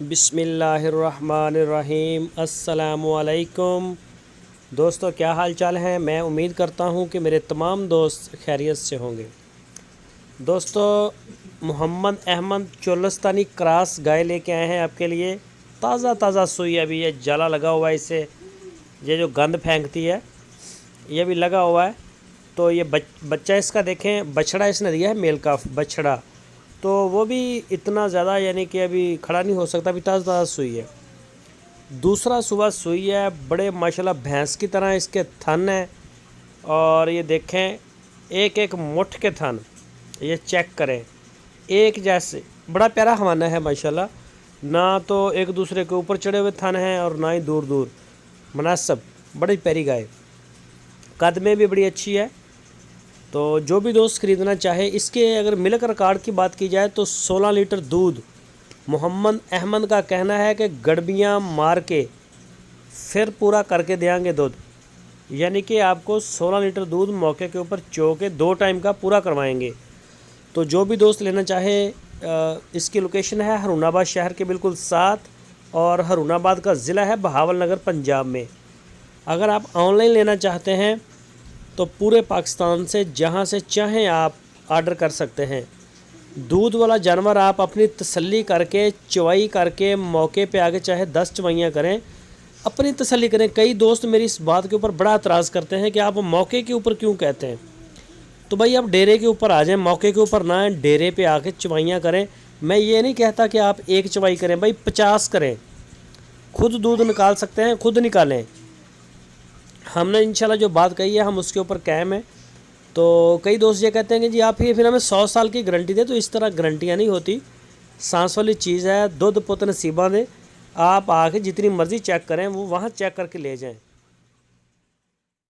बिस्मिल्लाहिर्रहमानिर्रहीम। अस्सलामुअलैकुम दोस्तों, क्या हाल चाल है। मैं उम्मीद करता हूँ कि मेरे तमाम दोस्त खैरियत से होंगे। दोस्तों, मोहम्मद अहमद चोलस्तानी क्रॉस गाय लेके आए हैं आपके लिए। ताज़ा ताज़ा सुई, अभी ये जाला लगा हुआ है इसे, ये जो गंद फेंकती है ये भी लगा हुआ है। तो ये बच्चा इसका देखें, बछड़ा इसने दिया है, मेल का बछड़ा, तो वो भी इतना ज़्यादा यानी कि अभी खड़ा नहीं हो सकता, अभी ताज़ा ताज़ा सुई है। दूसरा सुबह सुई है, बड़े माशाल्लाह भैंस की तरह इसके थन है। और ये देखें, एक एक मुठ के थन, ये चेक करें, एक जैसे बड़ा प्यारा हवाना है माशाल्लाह। ना तो एक दूसरे के ऊपर चढ़े हुए थन हैं और ना ही दूर दूर, मुनासब, बड़ी प्यारी गाय, कद में भी बड़ी अच्छी है। तो जो भी दोस्त ख़रीदना चाहे, इसके अगर मिल्क रिकॉर्ड की बात की जाए तो 16 लीटर दूध मोहम्मद अहमद का कहना है कि गड़बियाँ मार के फिर पूरा करके देंगे दूध, यानी कि आपको 16 लीटर दूध मौके के ऊपर चो के 2 टाइम का पूरा करवाएंगे। तो जो भी दोस्त लेना चाहे, इसकी लोकेशन है हरूनाबाद शहर के बिल्कुल साथ, और हरूनाबाद का ज़िला है बहावलनगर पंजाब में। अगर आप ऑनलाइन लेना चाहते हैं तो पूरे पाकिस्तान से जहां से चाहें आप ऑर्डर कर सकते हैं। दूध वाला जानवर आप अपनी तसल्ली करके, चवाई करके मौके पे आके चाहे 10 चवाइयाँ करें, अपनी तसल्ली करें। कई दोस्त मेरी इस बात के ऊपर बड़ा एतराज़ करते हैं कि आप मौके के ऊपर क्यों कहते हैं। तो भाई आप डेरे के ऊपर आ जाएं, मौके के ऊपर ना आएं, डेरे पे आके चवाइयाँ करें। मैं ये नहीं कहता कि आप एक चवाई करें, भाई 50 करें। खुद दूध निकाल सकते हैं, खुद निकालें। हमने इंशाल्लाह जो बात कही है हम उसके ऊपर कायम है। तो कई दोस्त ये कहते हैं कि जी आप ही फिर हमें 100 साल की गारंटी दे, तो इस तरह गारंटियाँ नहीं होती। सांस वाली चीज़ है, दूध पुत नसीबा दे। आप आके जितनी मर्ज़ी चेक करें, वो वहाँ चेक करके ले जाएं।